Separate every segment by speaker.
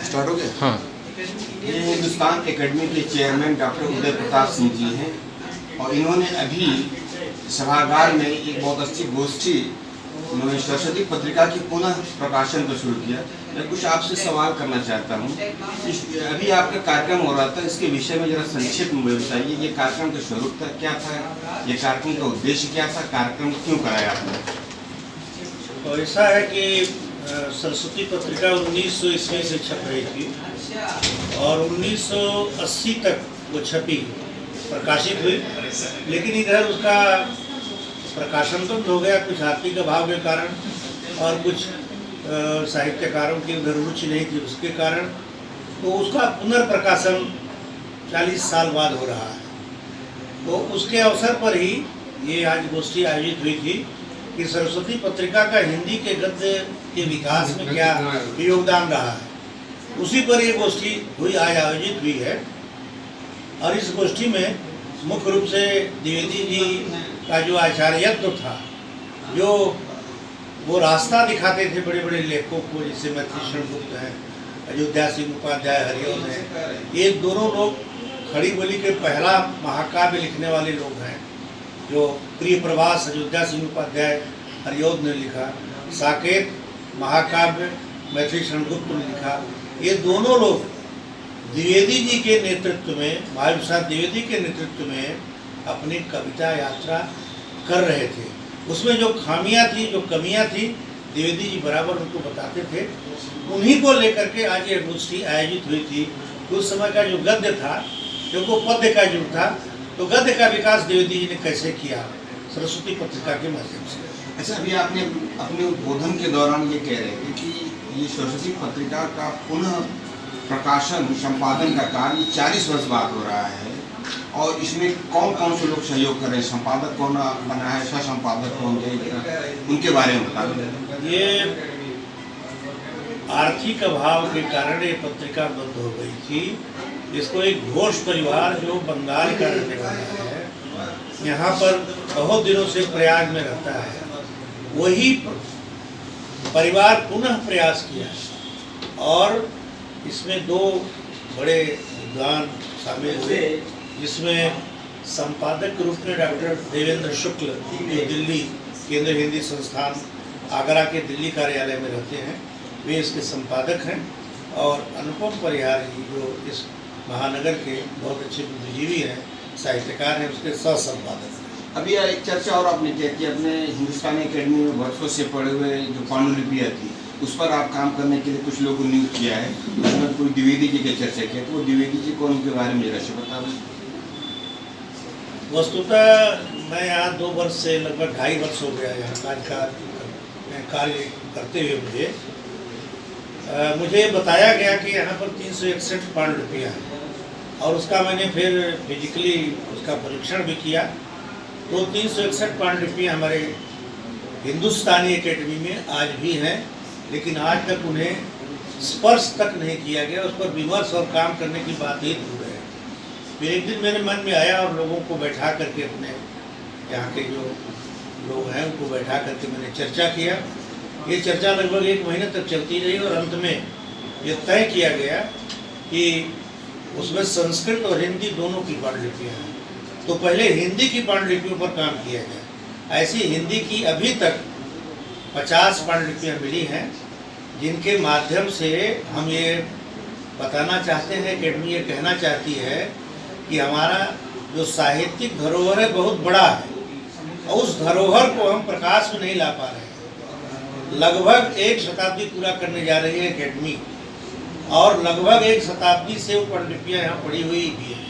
Speaker 1: Start हो गया।
Speaker 2: हाँ।
Speaker 1: ये हिंदुस्तान एकेडमी के चेयरमैन डॉक्टर उदय प्रताप सिंह जी हैं और इन्होंने अभी सभागार में एक बहुत अच्छी गोष्ठी उन्होंने सरस्वती पत्रिका की पुनः प्रकाशन को शुरू किया। मैं कुछ आपसे सवाल करना चाहता हूँ। अभी आपका कार्यक्रम हो रहा था, इसके विषय में जरा संक्षिप्त में बताइए। ये कार्यक्रम का स्वरूप था, क्या था, ये कार्यक्रम का उद्देश्य क्या था, कार्यक्रम क्यों कराया आपने?
Speaker 3: तो ऐसा है कि सरस्वती पत्रिका 1900 ईस्वी से छप रही थी और 1980 तक वो छपी, प्रकाशित हुई, लेकिन इधर उसका प्रकाशन तो हो गया कुछ आर्थिक अभाव के कारण और कुछ साहित्यकारों की उधर रुचि नहीं थी उसके कारण, तो उसका पुनर्प्रकाशन 40 साल बाद हो रहा है। तो उसके अवसर पर ही ये आज गोष्ठी आयोजित हुई थी कि सरस्वती पत्रिका का हिंदी के गद्य के विकास में क्या योगदान रहा है, उसी पर ये गोष्ठी हुई, आज आयोजित हुई है। और इस गोष्ठी में मुख्य रूप से द्विवेदी जी का जो आचार्यत्व था, जो वो रास्ता दिखाते थे बड़े बड़े लेखकों को, जैसे मैथिली गुप्त हैं, अयोध्या सिंह उपाध्याय, हरिओम हैं, ये दोनों लोग खड़ी बोली के पहला महाकाव्य लिखने वाले लोग हैं। जो प्रिय प्रवास अयोध्या सिंह उपाध्याय हरिओम ने लिखा, साकेत महाकाव्य मैथिली गुप्त ने लिखा, ये दोनों लोग द्विवेदी जी के नेतृत्व में, महावीर प्रसाद द्विवेदी के नेतृत्व में अपनी कविता यात्रा कर रहे थे। उसमें जो खामियां थी, जो कमियां थी, द्विवेदी जी बराबर उनको बताते थे। उन्हीं को लेकर के आज ये गोष्ठी आयोजित हुई थी। उस समय का जो गद्य था, क्योंकि पद्य का युग था, तो गद्य का विकास द्विवेदी जी ने कैसे किया, सरस्वती पत्रिका के माध्यम से।
Speaker 1: अच्छा, अभी आपने अपने उद्बोधन के दौरान ये कह रहे थे कि ये सरस्वती पत्रिका का पुनः प्रकाशन संपादन का कार्य 40 वर्ष बाद हो रहा है और इसमें कौन कौन से लोग सहयोग कर रहे हैं, संपादक कौन बना है, सह संपादक कौन है, उनके बारे में बता दें।
Speaker 3: ये आर्थिक अभाव के कारण ये पत्रिका बंद हो गई थी। इसको एक घोष परिवार जो बंगाल का रहने वाला है, यहाँ पर बहुत दिनों से प्रयाग में रहता है, वही परिवार पुनः प्रयास किया और इसमें दो बड़े विद्वान शामिल हुए, जिसमें संपादक के रूप में डॉक्टर देवेंद्र शुक्ल, जो दिल्ली केंद्र हिंदी संस्थान आगरा के दिल्ली कार्यालय में रहते हैं, वे इसके संपादक हैं, और अनुपम परिहार जी जो इस महानगर के बहुत अच्छे बुद्धिजीवी हैं, साहित्यकार हैं, उसके सह संपादक हैं।
Speaker 1: अभी एक चर्चा और आपने किया कि अपने हिंदुस्तानी एकेडमी में वर्षों से पढ़े हुए जो पांडुलिपियाँ थी, उस पर आप काम करने के लिए कुछ लोगों को नियुक्त किया है। उसमें कोई द्विवेदी जी की चर्चा की, तो वो द्विवेदी जी को उनके बारे में जरा से बता दें।
Speaker 3: वस्तुतः मैं यहाँ 2 वर्ष से लगभग 2.5 वर्ष हो गया यहाँ कार्य करते हुए। मुझे बताया गया कि यहाँ पर 361 पांडुलिपियाँ हैं और उसका मैंने फिर फिजिकली उसका परीक्षण भी किया। तो 361 पांडुलिपियाँ हमारे हिंदुस्तानी एकेडमी में आज भी हैं, लेकिन आज तक उन्हें स्पर्श तक नहीं किया गया, उस पर विमर्श और काम करने की बात ही दूर है। फिर एक दिन मेरे मन में आया और लोगों को बैठा करके, अपने यहाँ के जो लोग हैं उनको बैठा करके मैंने चर्चा किया। ये चर्चा लगभग 1 महीने तक चलती रही और अंत में ये तय किया गया कि उसमें संस्कृत और हिंदी दोनों की पांडुलिपियाँ हैं। तो पहले हिंदी की पांडुलिपियों पर काम किया गया। ऐसी हिंदी की अभी तक 50 पांडुलिपियाँ मिली हैं, जिनके माध्यम से हम ये बताना चाहते हैं, एकेडमी ये कहना चाहती है कि हमारा जो साहित्यिक धरोहर है बहुत बड़ा है और उस धरोहर को हम प्रकाश में नहीं ला पा रहे हैं। लगभग 1 शताब्दी पूरा करने जा रही है एकेडमी और लगभग 1 शताब्दी से वो पांडुलिपियाँ यहाँ पड़ी हुई भी है।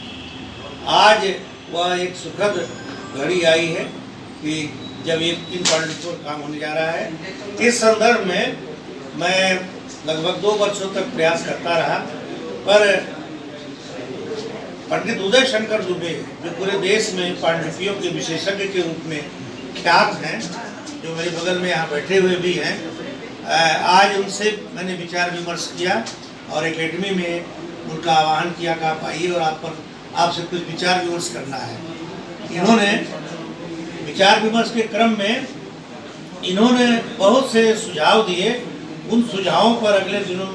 Speaker 3: आज वह एक सुखद घड़ी आई है कि जब एक 3 पांडुलिपियों पर काम होने जा रहा है। इस संदर्भ में मैं लगभग 2 वर्षों तक प्रयास करता रहा, पर पंडित उदय शंकर दुबे, जो पूरे देश में पांडुलिपियों के विशेषज्ञ के रूप में ख्यात हैं, जो मेरे बगल में यहाँ बैठे हुए भी हैं, आज उनसे मैंने विचार विमर्श किया और एकेडमी में उनका आह्वान किया कि आप आइए और आपसे कुछ विचार विमर्श करना है। इन्होंने विचार विमर्श के क्रम में इन्होंने बहुत से सुझाव दिए। उन सुझावों पर अगले दिनों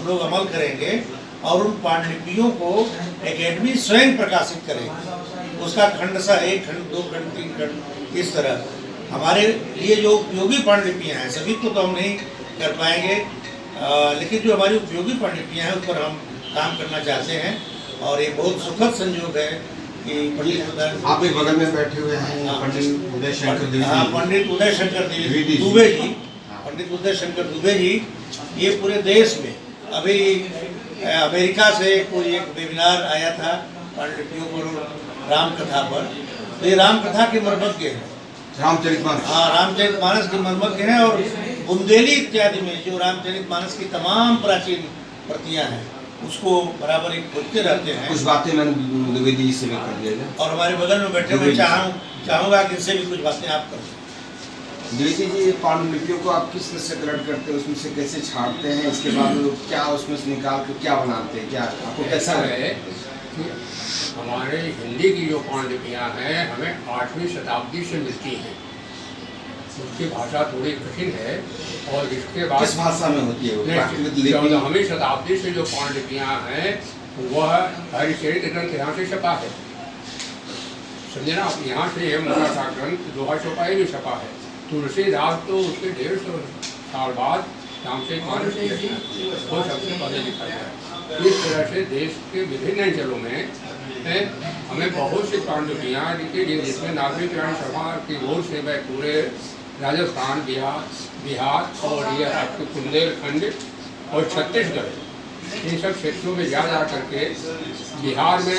Speaker 3: हम लोग अमल करेंगे और उन पांडुलिपियों को एकेडमी स्वयं प्रकाशित करेगी। उसका खंड सा 1 खंड 2 खंड 3 खंड इस तरह हमारे लिए जो उपयोगी पांडुलिपियाँ हैं सभी को तो हम नहीं कर पाएंगे, लेकिन जो हमारी उपयोगी पांडुलिपियाँ हैं उस पर हम काम करना चाहते हैं। और ये बहुत सुखद संयोग है कि पंडित
Speaker 1: आप एक बगल में बैठे हुए हैं पंडित उदय शंकर द्विवेदी।
Speaker 3: पंडित उदय शंकर दुबे जी, पंडित उदय शंकर दुबे जी, ये पूरे देश में अभी अमेरिका से कोई एक वेबिनार आया था पांडुलिपियों पर राम कथा पर। तो ये राम कथा के मर्मज्ञ हैं,
Speaker 1: रामचरितमानस।
Speaker 3: हाँ, रामचरितमानस के मर्मज्ञ हैं और बुंदेली इत्यादि में जो रामचरितमानस की तमाम प्राचीन प्रतियां हैं उसको बराबर एक खोजते रहते हैं।
Speaker 1: कुछ बातें मैंने द्विवेदी जी से भी कर दिया जाए।
Speaker 3: और हमारे बगल में बैठे हुए चाहूँगा कि इनसे भी कुछ बातें आप करें।
Speaker 1: द्विवेदी जी, पांडुलिपियों को आप किस तरह से कलेक्ट करते हैं, उसमें से कैसे छांटते हैं, इसके बाद क्या उसमें से निकाल कर क्या बनाते हैं, क्या आपको कैसा
Speaker 2: है कि हमारे हिंदी की जो पांडुलिपियाँ हैं हमें 8वीं शताब्दी से मिलती हैं। उसकी भाषा थोड़ी कठिन है और इसके बाद
Speaker 1: किस भाषा में होती है वो?
Speaker 2: 14वीं शताब्दी से जो पांडुलिपियाँ हैं वह हरिचरित ग्रंथ यहाँ से छपा है, समझे ना। यहाँ से मराठा ग्रंथ दोहा चौपाई भी छपा है। तुलसीदास तो उसके 150 साल बाद रामचरितमानस वो सबसे पहले लिखा गया। इस तरह से देश के विभिन्न अंचलों में हमें बहुत सी पांडुलिपियाँ लिखी गई, जिसमें नागरिक सभा की ओर से मैं पूरे राजस्थान, बिहार और ये आपके बुंदेलखंड और छत्तीसगढ़ इन सब क्षेत्रों में जा करके बिहार में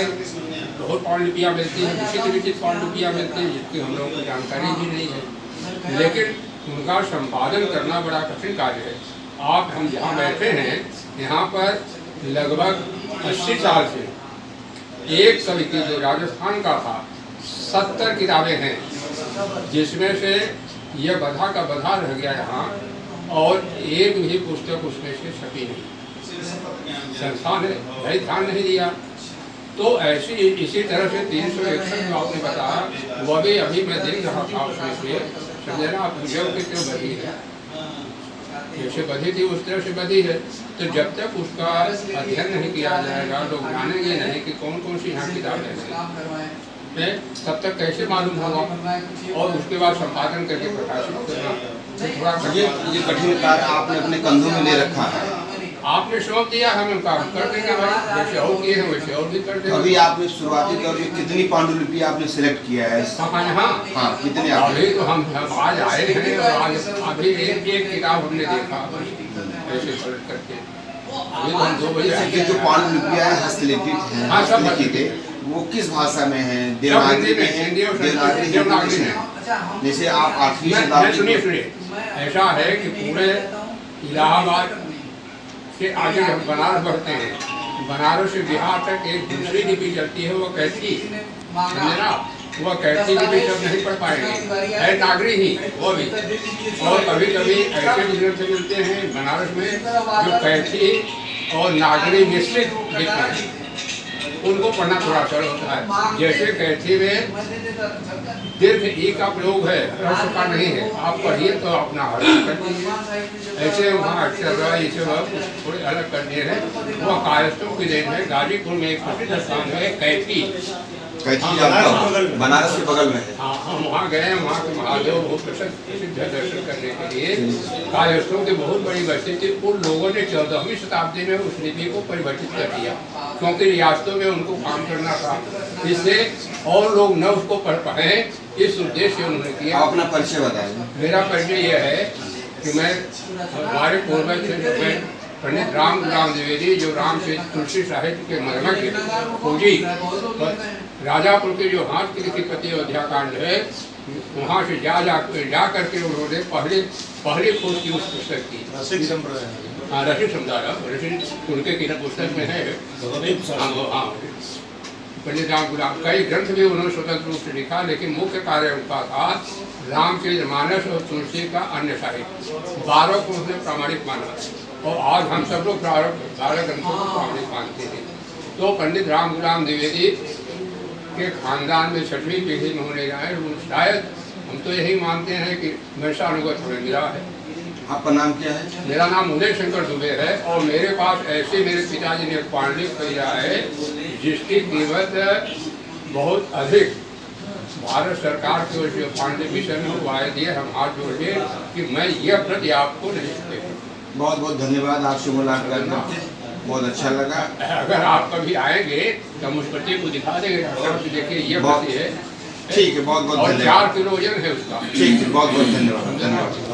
Speaker 2: बहुत पांडुलिपियाँ मिलती हैं, विचित्र विचित्र पांडुलिपियाँ मिलती हैं जिसकी हम लोगों को जानकारी भी नहीं है, लेकिन उनका संपादन करना बड़ा कठिन कार्य है। आप हम जहाँ बैठे हैं यहाँ पर लगभग 80 साल से एक कवि की जो राजस्थान का था 70 किताबें हैं, जिसमें से यह बधा का बधा रह गया यहाँ और एक भी पुस्तक उसमें से छपी नहीं। संस्था ने भाई ध्यान नहीं दिया। तो ऐसी इसी तरह से 361 जो आपने बताया वह भी अभी मैं देख रहा था उसमें से, समझे ना। आप जब की क्यों बधी है, जैसे बधी थी उस तरह से बधी है। तो जब तक उसका अध्ययन नहीं किया जाएगा, लोग जानेंगे नहीं कि कौन कौन सी यहाँ किताबें हैं, तब तक कैसे मालूम होगा। और उसके बाद संपादन करके प्रकाशित करना थोड़ा
Speaker 1: ये कठिन कार्य आपने अपने कंधों में ले रखा है।
Speaker 2: आपने सौंप दिया, हम काम कर देंगे भाई, जैसे और किए हैं वैसे और भी कर देंगे।
Speaker 1: अभी आपने शुरुआती दौर में कितनी पांडुलिपि आपने सिलेक्ट किया है? हाँ, कितने?
Speaker 2: अभी तो हम आज आए हैं और आज अभी एक किताब हमने देखा ऐसे पलट करके। अभी तो हम 2 बजे
Speaker 1: जो पांडुलिपियाँ हस्तलिखित हैं, हस्तलिखित है, वो किस भाषा में है? देवनागरी में है, देवनागरी में। जैसे आप 8वीं शताब्दी।
Speaker 2: सुनिए, ऐसा है कि पूरे इलाहाबाद से आगे हम बनारस बढ़ते हैं, बनारस से बिहार तक एक दूसरी लिपि चलती है, वो कैथी, समझे ना। वह कैथी लिपि सब नहीं पढ़ पाएंगे, है नागरी ही वो भी। और कभी कभी ऐसे भी ग्रंथ मिलते हैं बनारस में जो कैथी और नागरी मिश्रित लिखते हैं, उनको पढ़ना थोड़ा सरल होता है। जैसे कैथी में दीर्घ ई का प्रयोग है, रस का नहीं है। आप पढ़िए तो अपना हल कर दीजिए। ऐसे वहाँ अक्षर इसे थोड़े अलग कर दिए हैं। वह कायस्थों की देन है। गाजीपुर में एक प्रसिद्ध स्थान है कैथी,
Speaker 1: बनारस के बगल में है।
Speaker 2: हाँ, हम वहाँ गए हैं। वहाँ के महादेव बहुत प्रसिद्ध दर्शन करने के लिए। कायस्थों की बहुत बड़ी बस्ती थी। उन लोगों ने 14वीं शताब्दी में उस लिपि को परिवर्तित कर दिया, क्योंकि रियासतों में उनको काम करना था, इससे और लोग न उसको पढ़ पाए, इस उद्देश्य से उन्होंने किया।
Speaker 1: अपना परिचय बताएं।
Speaker 2: मेरा परिचय यह है कि मैं हमारे पूर्वज थे पंडित राम द्विवेदी, जो रामचरित तुलसी साहित्य के मर्मज्ञ खोजी, राजापुर के जो हाथ की लिखित पति अयोध्याकांड है, वहाँ से जा करके उन्होंने पहली खोज की उस पुस्तक की।
Speaker 3: रसिक संप्रदाय,
Speaker 2: हाँ, रसिक समुदाय, रसिक उनके की पुस्तक में है। हाँ, पंडित राम कई ग्रंथ भी उन्होंने स्वतंत्र रूप से लिखा, लेकिन मुख्य कार्य उनका था रामचरितमानस और तुलसी का अन्य साहित्य। 12 को उसने प्रामाणिक माना और आज हम सब लोग 12 ग्रंथों को प्रामाणिक मानते हैं। तो पंडित राम द्विवेदी के खानदान में 6वीं पीढ़ी में होने जाए, शायद हम तो यही मानते हैं कि वैसा अनुगत हमें मिला है।
Speaker 1: आपका नाम क्या है?
Speaker 2: मेरा नाम उदय शंकर दुबे है और मेरे पास ऐसे मेरे पिताजी ने एक पांडलिपि खरीदा है जिसकी कीमत बहुत अधिक भारत सरकार की ओर से पांडलिपि विषय में वायदे दिए। हम हाथ जोड़ के कि मैं यह प्रति आपको नहीं देता।
Speaker 1: बहुत बहुत धन्यवाद, आपसे मुलाकात करके बहुत अच्छा लगा।
Speaker 2: अगर आप कभी आएंगे तो हम उस प्रति को दिखा देंगे। देखिए ये प्रति है,
Speaker 1: ठीक है, बहुत बहुत
Speaker 2: और
Speaker 1: धन्यवाद।
Speaker 2: 4 किलो वजन है उसका।
Speaker 1: ठीक है, बहुत बहुत धन्यवाद।